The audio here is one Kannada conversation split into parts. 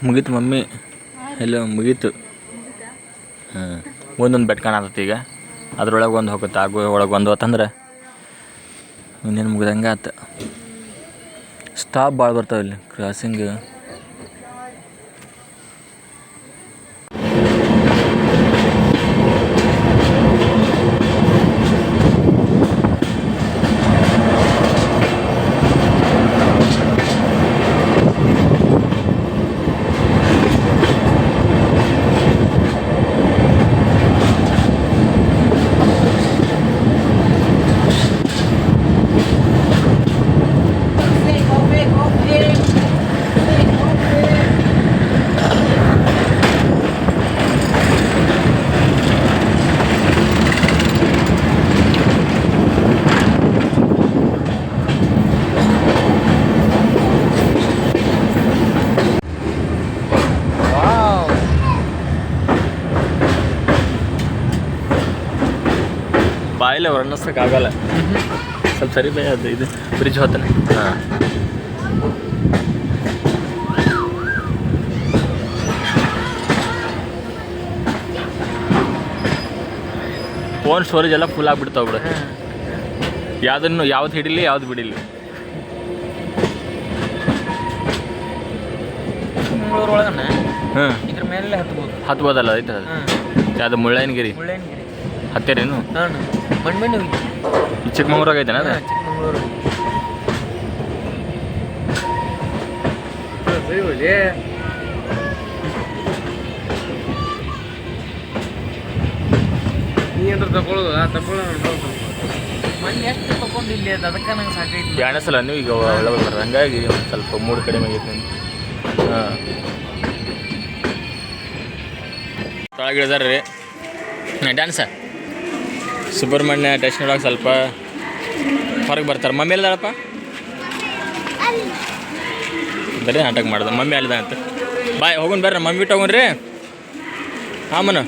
ಮುಗೀತು ಮಮ್ಮಿ ಎಲ್ಲ ಮುಗೀತು. ಹಾಂ ಒಂದೊಂದು ಬೆಟ್ ಕಾಣತೈತಿ ಈಗ, ಅದ್ರೊಳಗೆ ಒಂದು ಹೋಗುತ್ತೆ, ಆಗೋ ಒಳಗೆ ಒಂದು ಹೊತ್ತಂದ್ರೆ ಇನ್ನೇನು ಮುಗಿದಂಗೆ ಆತ. ಸ್ಟಾಪ್ ಭಾಳ ಬರ್ತಾವೆ ಇಲ್ಲಿ ಕ್ರಾಸಿಂಗ್. ಬಾಯಿಲೆ ವರ್ಣಿಸೋಕ್ಕಾಗಲ್ಲ, ಸ್ವಲ್ಪ ಸರಿ ಬೈ. ಅದು ಇದು ಬ್ರಿಡ್ಜ್ ಹೋತಾನೆ. ಹಾಂ ಫೋನ್ ಸ್ಟೋರೇಜ್ ಎಲ್ಲ ಫುಲ್ ಆಗಿಬಿಡ್ತಾವೆ ಬಿಡು. ಯಾವ್ದು ಹಿಡಿಲಿ ಯಾವ್ದು ಬಿಡಿಲಿ. ಚಿಕ್ಕಮಗಳೂರೊಳಗನೆ ಹಾಂ ಇದ್ರ ಮೇಲೆ ಹತ್ಬೋದಲ್ಲ ಐತೆ ಅದು. ಯಾವುದು ಮುಳ್ಳಯ್ಯನಗಿರಿ ಹತ್ತಿರೇನು? ಹಾಂ ಮಣ್ಣು ಈ ಚಿಕ್ಕಮಗಳೂರಾಗ ಐತೆನ ಅದು? ಚಿಕ್ಕಮಗಳೂರು ನೀನು ತಗೊಳ್ಳೋದು ಮಣ್ಣು ಎಷ್ಟು ತಗೊಂಡಿಲ್ಲ ಅದು, ಅದಕ್ಕೆ ನಂಗೆ ಸಾಕೈತಿ. ಕಾಣಿಸಲ್ಲ ನೀವು ಈಗ ಒಳಗೆ ಬರ್ತಾರೆ, ಹಂಗಾಗಿ ಒಂದು ಸ್ವಲ್ಪ ಮೂರು ಕಡಿಮೆ ಆಗೈತೆ. ಹಾಂ ತೊಳಗಿಳಿದಾರ ರೀ ಡ್ಯಾನ್ಸ. ಸುಬ್ರಹ್ಮಣ್ಯ ಟೆಸ್ಟ್ ನೋಡೋಕೆ ಸ್ವಲ್ಪ ಹೊರಗೆ ಬರ್ತಾರೆ. ಮಮ್ಮಿ ಎಲ್ಲದಳಪ್ಪ? ಬರೀ ನಾಟಕ ಮಾಡ್ದೆ. ಮಮ್ಮಿ ಅಲ್ಲಿದ ಅಂತ ಬಾಯ್ ಹೋಗೋಣ ಬರ್ರಿ, ಮಮ್ಮಿ ಬಿಟ್ಟು ಹೋಗೋಣ ರೀ. ಹಾಂ ಮನ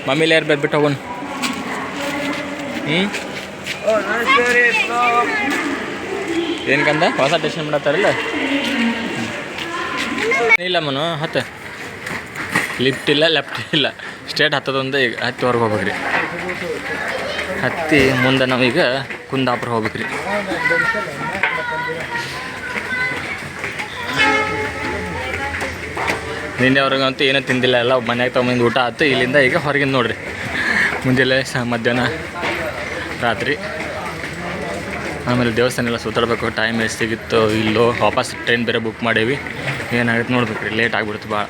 ಮಮ್ಮಿಲಿ ಯಾರು ಬಿಟ್ಟು ಹೋಗೋಣ. ಏನಕ್ಕಂದ ಹೊಸ ಟೆನ್ಷನ್ ಮಾಡತ್ತಾರಲ್ಲ. ಇಲ್ಲ ಮನು ಹತ್ತು ಲಿಫ್ಟ್ ಇಲ್ಲ ಲೆಫ್ಟ್ ಇಲ್ಲ, ಸ್ಟ್ರೇಟ್ ಹತ್ತದೊಂದು. ಈಗ ಹತ್ತಿ ಹೊರಗೆ ಹೋಗ್ಬೇಕ್ರಿ. ಹತ್ತಿ ಮುಂದೆ ನಾವೀಗ ಕುಂದಾಪುರ ಹೋಗ್ಬೇಕ್ರಿ. ನಿನ್ನೆ ಅವ್ರಿಗಂತೂ ಏನೂ ತಿಂದಿಲ್ಲ, ಎಲ್ಲ ಮನ್ಯಾಗ ತೊಗೊಂಬಂದು ಊಟ ಆಯ್ತು. ಇಲ್ಲಿಂದ ಈಗ ಹೊರಗಿಂದ ನೋಡಿರಿ, ಮುಂಜಾನೆ ಮಧ್ಯಾಹ್ನ ರಾತ್ರಿ. ಆಮೇಲೆ ದೇವಸ್ಥಾನ ಎಲ್ಲ ಸುತ್ತಾಡಬೇಕು. ಟೈಮ್ ಎಷ್ಟು ಸಿಗುತ್ತೋ ಇಲ್ಲೋ, ವಾಪಸ್ ಟ್ರೈನ್ ಬೇರೆ ಬುಕ್ ಮಾಡೀವಿ. ಏನಾಗುತ್ತೆ ನೋಡ್ಬೇಕ್ರಿ, ಲೇಟ್ ಆಗಿಬಿಡ್ತು ಭಾಳ.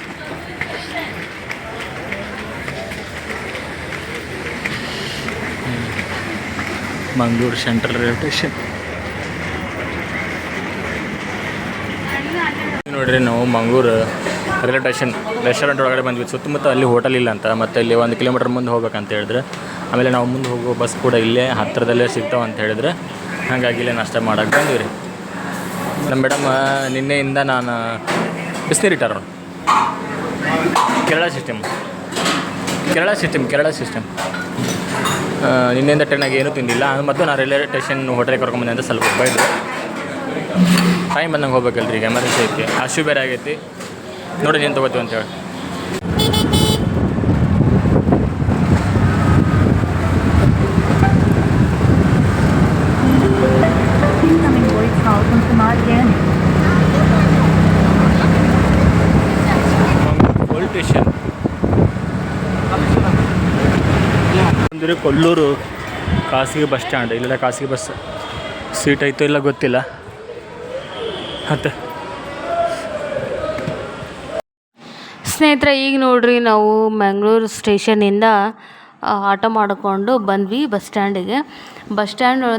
ಮಂಗಳೂರು ಸೆಂಟ್ರಲ್ ರೈಲ್ವೆ ಸ್ಟೇಷನ್ ನೋಡಿರಿ. ನಾವು ಮಂಗಳೂರು ರೈಲ್ವೆ ಸ್ಟೇಷನ್ ರೆಸ್ಟೋರೆಂಟ್ ಒಳಗಡೆ ಬಂದ್ವಿ. ಸುತ್ತಮುತ್ತ ಅಲ್ಲಿ ಹೋಟೆಲ್ ಇಲ್ಲ ಅಂತ, ಮತ್ತು ಇಲ್ಲಿ 1 ಕಿಲೋಮೀಟ್ರ್ ಮುಂದೆ ಹೋಗ್ಬೇಕಂತ ಹೇಳಿದ್ರೆ. ಆಮೇಲೆ ನಾವು ಮುಂದೆ ಹೋಗೋ ಬಸ್ ಕೂಡ ಇಲ್ಲೇ ಹತ್ತಿರದಲ್ಲೇ ಸಿಗ್ತಾವೆ ಅಂತ ಹೇಳಿದ್ರೆ, ಹಾಗಾಗಿ ಇಲ್ಲೇ ನಾಷ್ಟ ಮಾಡೋಕೆ ಬಂದ್ವಿ ರೀ. ನಮ್ಮ ಮೇಡಮ್ ನಿನ್ನೆಯಿಂದ ನಾನು ಬಿಸಿನೀರು ಇಟ್ಟಾರ ಕೇರಳ ಸಿಸ್ಟಮ್. ನಿನ್ನೆಯಿಂದ ಟ್ರೈನಾಗಿ ಏನೂ ತಿಂದಿಲ್ಲ. ಮತ್ತು ನಾನು ರೈಲ್ವೆ ಸ್ಟೇಷನ್ ಹೋಟೆಲ್ಗೆ ಕರ್ಕೊಂಬಂದೆ ಅಂತ ಸ್ವಲ್ಪ ಬೈದ್ರು. ಟೈಮ್ ಬಂದಂಗೆ ಹೋಗ್ಬೇಕಲ್ರಿ, ಈಗ ಎಮರ್ಜೆನ್ಸಿ ಐತಿ, ಅಷ್ಟು ಬೇರೆ ಆಗೈತಿ. ನೋಡಿ ನೀನು ತೊಗೋತೀವಿ ಅಂತೇಳಿ. ಪೊಲೀಸ್ ಸ್ಟೇಷನ್ ಅಂದರೆ ಕೊಲ್ಲೂರು ಖಾಸಗಿ ಬಸ್ ಸ್ಟ್ಯಾಂಡ್. ಇಲ್ಲೆಲ್ಲ ಖಾಸಗಿ ಬಸ್ ಸೀಟ್ ಐತೋ ಇಲ್ಲ ಗೊತ್ತಿಲ್ಲ. ಮತ್ತು ಸ್ನೇಹಿತರೆ, ಈಗ ನೋಡ್ರಿ ನಾವು ಮಂಗಳೂರು ಸ್ಟೇಷನಿಂದ ಆಟೋ ಮಾಡಿಕೊಂಡು ಬಂದ್ವಿ ಬಸ್ ಸ್ಟ್ಯಾಂಡಿಗೆ.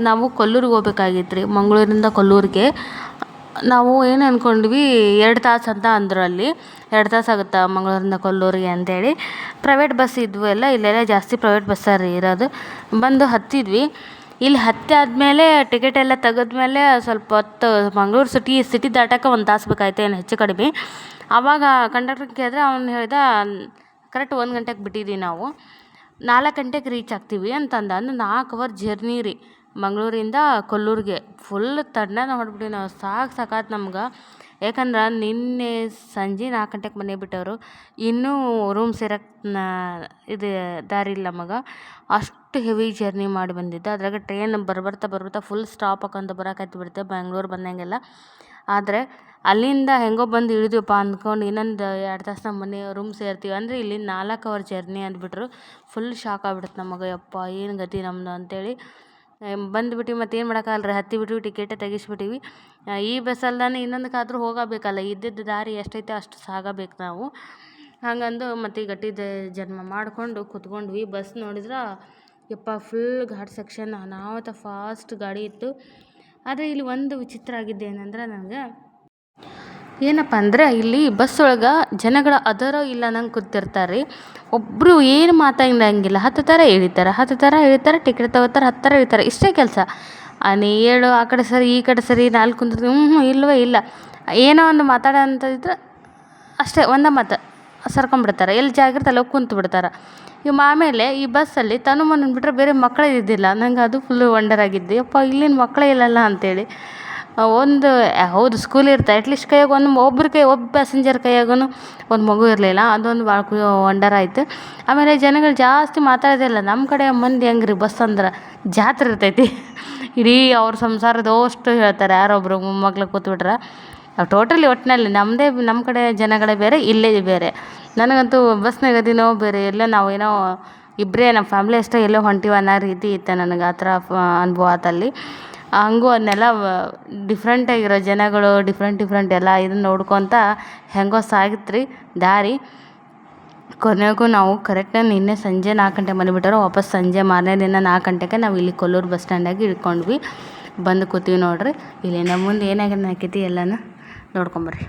ನಾವು ಕೊಲ್ಲೂರಿಗೆ ಹೋಗ್ಬೇಕಾಗಿತ್ತು ರೀ, ಮಂಗಳೂರಿಂದ ಕೊಲ್ಲೂರಿಗೆ. ನಾವು ಏನು ಅಂದ್ಕೊಂಡ್ವಿ, 2 ತಾಸು ಅಂತ ಅಂದರು ಅಲ್ಲಿ. 2 ತಾಸು ಆಗುತ್ತಾ ಮಂಗಳೂರಿಂದ ಕೊಲ್ಲೂರಿಗೆ ಅಂತೇಳಿ. ಪ್ರೈವೇಟ್ ಬಸ್ ಇದ್ವು ಎಲ್ಲ, ಇಲ್ಲೆಲ್ಲ ಜಾಸ್ತಿ ಪ್ರೈವೇಟ್ ಬಸ್ಸಾರಿ ಇರೋದು. ಬಂದು ಹತ್ತಿದ್ವಿ. ಇಲ್ಲಿ ಹತ್ತಿ ಆದಮೇಲೆ ಟಿಕೆಟ್ ಎಲ್ಲ ತೆಗೆದ್ಮೇಲೆ ಸ್ವಲ್ಪ ಹೊತ್ತು ಮಂಗಳೂರು ಸಿಟಿ ದಾಟಕ್ಕೆ 1 ತಾಸು ಬೇಕಾಯ್ತು, ಏನು ಹೆಚ್ಚು ಕಡಿಮೆ. ಆವಾಗ ಕಂಡಕ್ಟರ್ ಕೇಳಿದ್ರೆ ಅವ್ನು ಹೇಳ್ದ ಕರೆಕ್ಟ್ 1 ಗಂಟೆಗೆ ಬಿಟ್ಟಿದ್ದೀವಿ ನಾವು, 4 ಗಂಟೆಗೆ ರೀಚ್ ಆಗ್ತೀವಿ ಅಂತಂದ. ಅಂದ್ರೆ 4 ಅವರ್ ಜರ್ನಿ ರೀ ಮಂಗಳೂರಿಂದ ಕೊಲ್ಲೂರಿಗೆ. ಫುಲ್ ತಣ್ಣನ ಹೊಡ್ಬಿಟ್ಟು ನಾವು ಸಾಕಾಯ್ತು ನಮ್ಗೆ. ಯಾಕಂದ್ರೆ ನಿನ್ನೆ ಸಂಜೆ 4 ಗಂಟೆಗೆ ಮನೆ ಬಿಟ್ಟವರು ಇನ್ನೂ ರೂಮ್ ಸೇರಕ್ಕೆ ಇದು ದಾರಿ ಇಲ್ಲ ನಮಗೆ. ಅಷ್ಟು ಹೆವಿ ಜರ್ನಿ ಮಾಡಿ ಬಂದಿದ್ದೆ. ಅದ್ರಾಗ ಟ್ರೈನ್ ಬರ್ತಾ ಫುಲ್ ಸ್ಟಾಪ್ ಹಾಕೊಂತ ಬರೋಕತ್ತಿ ಬಿಡ್ತೆ ಬ್ಯಾಂಗ್ಳೂರು ಬಂದಂಗೆಲ್ಲ. ಆದರೆ ಅಲ್ಲಿಂದ ಹೆಂಗೋ ಬಂದು ಇಳಿದ್ವಪ್ಪ ಅಂದ್ಕೊಂಡು ಇನ್ನೊಂದು 2 ತಾಸು ನಮ್ಮ ಮನೆ ರೂಮ್ ಸೇರ್ತೀವಿ ಅಂದರೆ ಇಲ್ಲಿ 4 ಅವರ್ ಜರ್ನಿ ಅಂದ್ಬಿಟ್ರು. ಫುಲ್ ಶಾಕ್ ಆಗ್ಬಿಡುತ್ತೆ ನಮಗೆ. ಯಪ್ಪ ಏನು ಗತಿ ನಮ್ಮದು ಅಂತೇಳಿ ಬಂದುಬಿಟ್ಟು ಮತ್ತು ಏನು ಮಾಡೋಕ್ಕಾಗಲ್ಲ ರೀ, ಹತ್ತಿಬಿಟ್ಟು ಟಿಕೆಟೇ ತೆಗಿಸ್ಬಿಟ್ಟಿವಿ. ಈ ಬಸ್ಸಲ್ದಾನೆ ಇನ್ನೊಂದಕ್ಕಾದ್ರೂ ಹೋಗಬೇಕಲ್ಲ, ಇದ್ದಿದ್ದು ದಾರಿ ಎಷ್ಟೈತೆ ಅಷ್ಟು ಸಾಗಬೇಕು ನಾವು. ಹಾಗಂದು ಮತ್ತು ಗಟ್ಟಿದ ಜನ್ಮ ಮಾಡಿಕೊಂಡು ಕೂತ್ಕೊಂಡ್ವಿ. ಬಸ್ ನೋಡಿದ್ರೆ ಯಪ್ಪ ಫುಲ್ ಘಾಟ್ ಸೆಕ್ಷನ್ ಅನಾಹುತ ಫಾಸ್ಟ್ ಗಾಡಿ ಇತ್ತು. ಆದರೆ ಇಲ್ಲಿ ಒಂದು ವಿಚಿತ್ರ ಆಗಿದ್ದು ಏನಂದ್ರೆ ನನಗೆ ಏನಪ್ಪ ಅಂದರೆ ಇಲ್ಲಿ ಬಸ್ ಒಳಗೆ ಜನಗಳು ಅದರೋ ಇಲ್ಲ ನಂಗೆ ಕೂತಿರ್ತಾರೆ ರೀ. ಒಬ್ಬರು ಏನು ಮಾತಾಡಂಗಿಲ್ಲ, ಹತ್ತುತ್ತಾರೆ ಇಳಿತಾರೆ ಟಿಕೆಟ್ ತಗೋತಾರೆ ಹತ್ತಾರೆ ಇಳಿತಾರೆ, ಇಷ್ಟೇ ಕೆಲಸ. ನೀ ಹೇಳು ಆ ಕಡೆ ಸರಿ ಈ ಕಡೆ ಸರಿ 4 ಕುಂತಿರ್ತೀವಿ ಇಲ್ಲವೇ ಇಲ್ಲ. ಏನೋ ಒಂದು ಮಾತಾಡೋ ಅಂತಿದ್ರೆ ಅಷ್ಟೇ ಒಂದೇ ಮಾತು ಸರ್ಕೊಂಬಿಡ್ತಾರೆ, ಎಲ್ಲಿ ಜಾಗ ಇರುತ್ತೆ ಅಲ್ಲಿ ಹೋಗಿ ಕುಂತು ಬಿಡ್ತಾರೆ. ಆಮೇಲೆ ಈ ಬಸ್ಸಲ್ಲಿ ತನು ಬಿಟ್ಟರೆ ಬೇರೆ ಮಕ್ಕಳೇ ಇದ್ದಿಲ್ಲ. ನಂಗೆ ಅದು ಫುಲ್ಲು ವಂಡರ್ ಆಗಿದ್ದು, ಯಪ್ಪ ಇಲ್ಲಿನ ಮಕ್ಕಳೇ ಇಲ್ಲಲ್ಲ ಅಂತೇಳಿ. ಒಂದು ಹೌದು ಸ್ಕೂಲ್ ಇರುತ್ತೆ, ಅಟ್ಲೀಸ್ಟ್ ಕೈಯಾಗ ಒಬ್ಬ ಪ್ಯಾಸೆಂಜರ್ ಕೈಯಾಗೂ ಒಂದು ಮಗು ಇರಲಿಲ್ಲ. ಅದೊಂದು ಭಾಳ ವಂಡರ್ ಆಯಿತು. ಆಮೇಲೆ ಜನಗಳು ಜಾಸ್ತಿ ಮಾತಾಡೋದಿಲ್ಲ. ನಮ್ಮ ಕಡೆ ಮಂದಿ ಹೆಂಗೆ ರೀ, ಬಸ್ ಅಂದ್ರೆ ಜಾತ್ರೆ ಇರ್ತೈತಿ, ಇಡೀ ಅವ್ರ ಸಂಸಾರದಷ್ಟು ಹೇಳ್ತಾರೆ. ಯಾರೊಬ್ಬರು ಮೊಮ್ಮಕ್ಳು ಕೂತ್ಬಿಟ್ರೆ ಟೋಟಲಿ ಒಟ್ಟಿನಲ್ಲಿ ನಮ್ಮ ಕಡೆ ಜನಗಳೇ ಬೇರೆ, ಇಲ್ಲೇ ಬೇರೆ. ನನಗಂತೂ ಬಸ್ನಾಗ ಅದಿನೋ ಬೇರೆ ಎಲ್ಲೋ ನಾವೇನೋ ಇಬ್ಬರೇ ನಮ್ಮ ಫ್ಯಾಮ್ಲಿ ಅಷ್ಟೇ ಎಲ್ಲೋ ಹೊಂಟಿವ ಅನ್ನೋ ರೀತಿ ಇತ್ತು ನನಗೆ. ಆ ಥರ ಅನುಭವ ಆತಲ್ಲಿ. ಹಂಗೂ ಅದನ್ನೆಲ್ಲ ಡಿಫ್ರೆಂಟಾಗಿರೋ ಜನಗಳು ಡಿಫ್ರೆಂಟ್ ಎಲ್ಲ ಇದನ್ನ ನೋಡ್ಕೊತ ಹೆಂಗೋ ಸಾಗಿತ್ತು ರೀ ದಾರಿ. ಕೊನೆಗೂ ನಾವು ಕರೆಕ್ಟಾಗಿ ನಿನ್ನೆ ಸಂಜೆ 4 ಗಂಟೆಗೆ ಮನೆ ಬಿಟ್ಟರು. ವಾಪಸ್ ಸಂಜೆ ಮಾರನೇ ದಿನ 4 ಗಂಟೆಗೆ ನಾವು ಇಲ್ಲಿ ಕೊಲ್ಲೂರು ಬಸ್ ಸ್ಟ್ಯಾಂಡಾಗಿ ಇಳ್ಕೊಂಡ್ವಿ. ಬಂದು ಕೂತೀವಿ ನೋಡ್ರಿ. ಇಲ್ಲಿ ನಮ್ಮ ಮುಂದೆ ಏನಾಗ್ಯದ ಹಾಕೈತಿ ಎಲ್ಲನೂ ನೋಡ್ಕೊಂಬರ್ರಿ.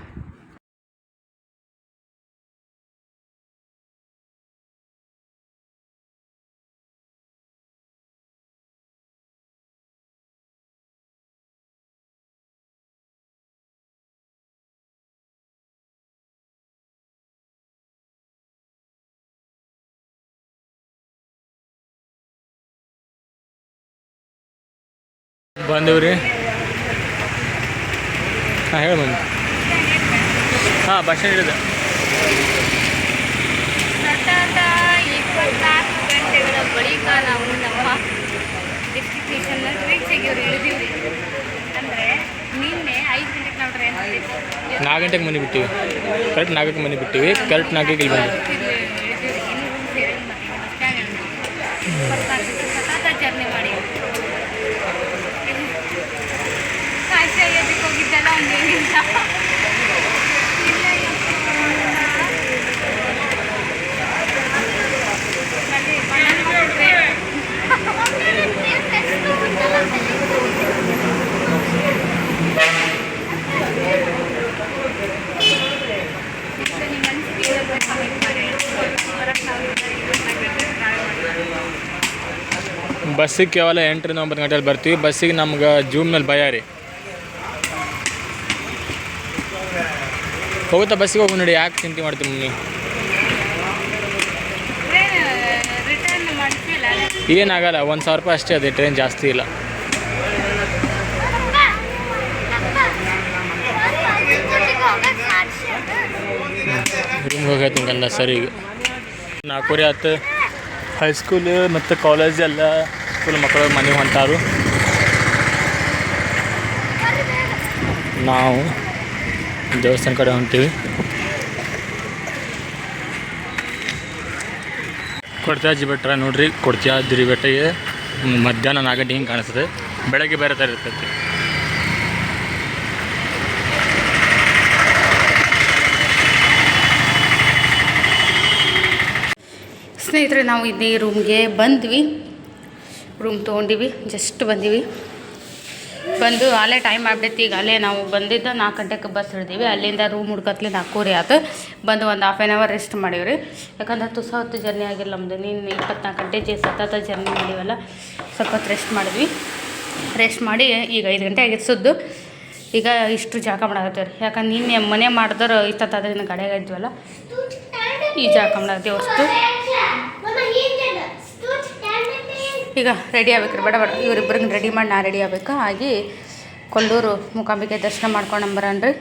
ಬಂದೀವಿ ರೀ. ಹೇಳಿ ಬಂದು ಬಸ್ ಸ್ಟ್ಯಾಂಡ್ ಇದೆ. ಸತತ 24 ಗಂಟೆಗಳ ಬಳಿಕ ನಾವು ನಮ್ಮ ಡೆಸ್ಟಿನೇಷನ್ನ ರೀಚ್ ಆಗಿವ್ರಿ, ಇಳಿದೀವ್ರಿ. ಅಂದರೆ ನಿನ್ನೆ 5 ಗಂಟೆಗೆ ನಾವು ಟ್ರೈನ್ ಹತ್ತಿದ್ವಿ. 4 ಗಂಟೆಗೆ ಮನೆ ಬಿಟ್ಟಿವಿ, ಕರೆಕ್ಟ್ 4ಕ್ಕೆ ಮನೆ ಬಿಟ್ಟಿವಿ, ಕರೆಕ್ಟ್ 4ಕ್ಕೆ ಇಲ್ಲಿ ಬಂದ್ವಿ. ಇಳಿದೀವ್ರಿ. ಇನ್ನು ರೂಮ್ ಸೇರಿ ಮತ್ತು ಬಸ್ ಸ್ಟ್ಯಾಂಡ್ ಸತತ ಜರ್ನಿ ಮಾಡಿ ಕಾಶಿಯಾಗಕ್ಕೆ ಹೋಗಿದ್ದೆಲ್ಲ ಒಂದು ಏನಿಲ್ಲ. ಬಸ್ಸಿಗೆ ಕೇವಲ 8ರಿಂದ 9 ಗಂಟೆಯಲ್ಲಿ ಬರ್ತೀವಿ. ಬಸ್ಸಿಗೆ ನಮ್ಗೆ ಜೂಮ್ ಮೇಲೆ ಭಯ ರೀ. ಹೋಗುತ್ತಾ ಬಸ್ಸಿಗೆ ಹೋಗಿ ನೋಡಿ, ಯಾಕೆ ಚಿಂತೆ ಮಾಡ್ತೀವಿ ಮಮ್ಮಿ? ಏನಾಗಲ್ಲ, 1,000 ರೂಪಾಯಿ ಅಷ್ಟೇ ಅದೇ, ಟ್ರೈನ್ ಜಾಸ್ತಿ ಇಲ್ಲ. ರೂಮ್ಗೆ ಹೋಗೈತಿ ಹಿಂಗಲ್ಲ ಸರಿ. ಈಗ 4:30 ಆಯ್ತು. ಹೈಸ್ಕೂಲ್ ಮತ್ತು ಕಾಲೇಜ್ ಎಲ್ಲ ಸ್ಕೂಲ್ ಮಕ್ಕಳು ಮನೆಗೆ ಹೊಂಟಾರು. ನಾವು ದೇವಸ್ಥಾನ ಕಡೆ ಹೊಂಟೀವಿ. ಕೊಡ್ತ್ಯಾಜಿ ಬೆಟ್ಟ ನೋಡ್ರಿ. ಕೊಡ್ತ್ಯಾದ್ರಿ ಬೆಟ್ಟಗೆ ಮಧ್ಯಾಹ್ನ 4 ಗಂಟೆ ಹಿಂಗೆ ಕಾಣಿಸ್ತದೆ, ಬೆಳಗ್ಗೆ ಬೇರೆ ಥರ ಇರ್ತೈತಿ. ಸ್ನೇಹಿತರೆ, ನಾವು ಇದೇ ರೂಮ್ಗೆ ಬಂದ್ವಿ. ರೂಮ್ ತೊಗೊಂಡಿವಿ, ಜಸ್ಟ್ ಬಂದೀವಿ. ಬಂದು ಅಲ್ಲೇ ಟೈಮ್ ಆಗ್ಬಿಡೈತಿ. ಈಗ ಅಲ್ಲೇ ನಾವು ಬಂದಿದ್ದು 4 ಗಂಟೆಗೆ ಬಸ್ ಹಿಡಿದೀವಿ. ಅಲ್ಲಿಂದ ರೂಮ್ ಹುಡ್ಕತ್ಲಿ 4:30 ಆಯ್ತು. ಬಂದು ಒಂದು ½ ಆನ್ ಅವರ್ ರೆಸ್ಟ್ ಮಾಡೀವಿ. ಯಾಕಂದ್ರೆ ತುಸ ಹೊತ್ತು ಜರ್ನಿ ಆಗಿಲ್ಲ ನಮ್ಮದು. ನೀನು 24 ಗಂಟೆ ಸತತ ಜರ್ನಿ ಮಾಡೀವಲ್ಲ, ಸ್ವಲ್ಪ ಹೊತ್ತು ರೆಸ್ಟ್ ಮಾಡಿದ್ವಿ. ರೆಸ್ಟ್ ಮಾಡಿ ಈಗ 5 ಗಂಟೆ ಆಗಿತ್ತು ಸುದ್ದು. ಈಗ ಇಷ್ಟು ಜಾಗ ಮಾಡಾಕತ್ತೀವಿ ರೀ. ಯಾಕಂದ್ರೆ ನಿನ್ನೆ ಮನೆ ಮಾಡಿದ್ರೆ ಇಷ್ಟೊತ್ತಾದ್ರಿಂದ ಗಾಡಿಯಾಗ ಇದ್ವಲ್ಲ, ಈ ಜಾಗ ಮಾಡಾಕತ್ತೀವಿ ಅಷ್ಟು. ಈಗ ರೆಡಿ ಆಗ್ಬೇಕು ರೀ, ಬೇಡ ಇವರಿಬ್ಬರಿಗೆ ರೆಡಿ ಮಾಡಿ ನಾ ರೆಡಿ ಆಗ್ಬೇಕು. ಹಾಗೆ ಕೊಲ್ಲೂರು ಮೂಕಾಂಬಿಕೆ ದರ್ಶನ ಮಾಡ್ಕೊಂಡು ಬರೋಣ್ರಿ.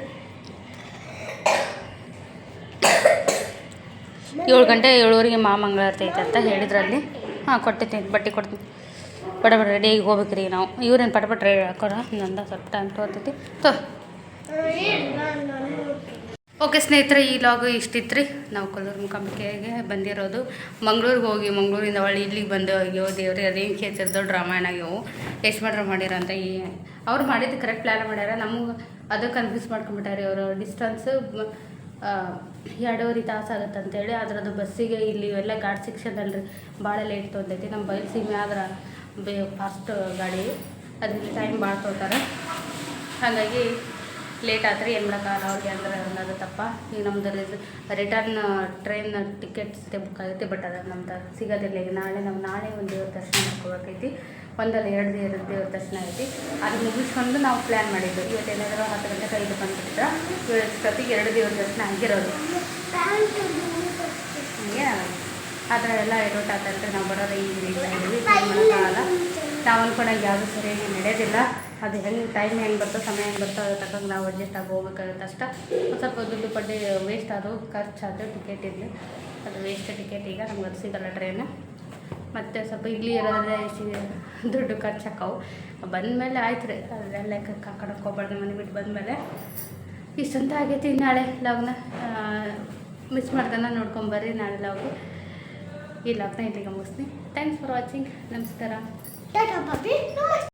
7 ಗಂಟೆ 7:15 ಮಂಗಳಾರತಿ ಐತೆ ಅಂತ ಹೇಳಿದ್ರಲ್ಲಿ. ಹಾಂ ಕೊಟ್ಟಿದ್ದೀನಿ, ಬಟ್ಟೆ ಕೊಡ್ತೀನಿ. ಪಟ ರೆಡಿಯಾಗಿ ಹೋಗ್ಬೇಕ್ರಿ ನಾವು. ಇವ್ರೇನು ಪಟ ರೆಡಿ ಹಾಕೋರ, ನಂದ ಸ್ವಲ್ಪ ಟೈಮ್ ತೊಗೊತೈತಿ. ಓಕೆ ಸ್ನೇಹಿತರೆ, ಈ ಲಾಗು ಇಷ್ಟಿತ್ತು ರೀ. ನಾವು ಕೊಲ್ಲೂರು ಮೂಕಾಂಬಿಕೆಗೆ ಬಂದಿರೋದು. ಮಂಗ್ಳೂರಿಗೆ ಹೋಗಿ ಮಂಗಳೂರಿಂದ ಒಳ್ಳೆ ಇಲ್ಲಿಗೆ ಬಂದು ಅಯ್ಯೋ ದೇವ್ರಿ ಅದೇನು ಕೇಳ್ತಿರ್ ದೊಡ್ಡ ರಾಮಾಯಣ ಆಗ್ಯಾವು. ಎಷ್ಟು ಮಾಡ್ಯಾರ ಅಂತ ಅವ್ರು ಮಾಡಿದ್ದು ಕರೆಕ್ಟ್ ಪ್ಲ್ಯಾನ್ ಮಾಡ್ಯಾರ. ನಮಗೆ ಅದು ಕನ್ಫ್ಯೂಸ್ ಮಾಡ್ಕೊಂಬಿಟ್ಟಾರೆ ಅವರು. ಡಿಸ್ಟನ್ಸು 2.5 ತಾಸು ಆಗುತ್ತೆ ಅಂತೇಳಿ. ಅದರದ್ದು ಬಸ್ಸಿಗೆ ಇಲ್ಲಿ ಎಲ್ಲ ಘಾಟ್ ಸೆಕ್ಷನ್ ಅಲ್ರಿ, ಭಾಳ ಲೇಟ್ ತೊಗೊಂತೈತಿ. ನಮ್ಮ ಬಯಲು ಆದ್ರೆ ಫಾಸ್ಟ್ ಗಾಡಿ, ಅದರಿಂದ ಟೈಮ್ ಭಾಳ ತೊಗೊತಾರೆ. ಹಾಗಾಗಿ ಲೇಟ್ ಆದ್ರೆ ಏನು ಮಾಡೋಕ್ಕಾಗಲ್ಲ ಅವ್ರಿಗೆ, ಅಂದ್ರೆ ಅನ್ನೋದು ತಪ್ಪ. ಈಗ ನಮ್ದು ರಿಟರ್ನ್ ಟ್ರೈನ್ ಟಿಕೆಟ್ಸ್ ಬುಕ್ ಆಗುತ್ತೆ, ಬಟ್ ಅದು ನಮ್ದು ಸಿಗೋದಿಲ್ಲ. ಈಗ ನಾಳೆ ಒಂದು ದೇವ್ರ ದರ್ಶನ ಮಾಡ್ಕೋಬೇಕೈತಿ. 1 ಅಲ್ಲ 2 ದೇವ್ರ ದರ್ಶನ ಐತಿ. ಅದು ಮುಗಿಸ್ಕೊಂಡು ನಾವು ಪ್ಲ್ಯಾನ್ ಮಾಡಿದ್ದು. ಇವತ್ತೇನಾದರೂ 10 ಗಂಟೆ 5 ಬಂದುಬಿಟ್ಟಿದ್ರೆ ಇವತ್ತೊತ್ತಿಗೆ 2 ದೇವ್ರ ದರ್ಶನ ಆಗಿರೋದು. ಹಂಗೆ ಆದರೆ ಎಲ್ಲ ಎಡವಟ್ಟು ಆತಂದ್ರೆ ನಾವು ಬರೋದು ಈಗ ಇದ್ದೀವಿ, ಮಾಡೋಕ್ಕಾಗಲ್ಲ. ನಾವು ಅಂದ್ಕೊಂಡಾಗ ಯಾವುದೂ ಸರಿಯಾಗಿ ನಡೆಯೋದಿಲ್ಲ. ಅದು ಹೆಂಗೆ ಟೈಮ್ ಹೆಂಗೆ ಬರ್ತೋ, ಸಮಯ ಹೆಂಗೆ ಬರ್ತೋ ಅದ್ರ ತಕ್ಕಂಗೆ ನಾವು ಅಡ್ಜಸ್ಟ್ ಆಗಿ ಹೋಗ್ಬೇಕಾಗುತ್ತೆ ಅಷ್ಟೇ. ಒಂದು ಸ್ವಲ್ಪ ದುಡ್ಡು ಪಡ್ಡೆ ವೇಸ್ಟ್ ಆದವು, ಖರ್ಚಾದರೆ ಟಿಕೆಟ್ ಇರಲಿ, ಅದು ವೇಸ್ಟ್ ಟಿಕೆಟ್. ಈಗ ನಮ್ಗೆ ಅದು ಸಿಗಲ್ಲ ಟ್ರೈನು. ಮತ್ತು ಸ್ವಲ್ಪ ಇಲ್ಲಿ ಇರೋದ್ರೆ ದುಡ್ಡು ಖರ್ಚಾಕವು. ಬಂದಮೇಲೆ ಆಯ್ತು ರೀ, ಅದೆಲ್ಲ ಲೆಕ್ಕಕ್ಕೆ ಹಾಕೋಣಕ್ಕೆ ಹೋಗ್ಬಾರ್ದು. ಮನೆ ಬಿಟ್ಟು ಬಂದಮೇಲೆ ಇಷ್ಟಂತ ಆಗೈತಿ. ನಾಳೆ ಲಾಗ್ನ ಮಿಸ್ ಮಾಡ್ದನ್ನ ನೋಡ್ಕೊಂಬರ್ರಿ. ನಾಳೆ ಲಾಗು ಈ ಲಾಗ್ನ ಇಲ್ಲಿಗೆ ಮುಗಿಸ್ತೀನಿ. Thanks for watching. ನಮಸ್ಕಾರ.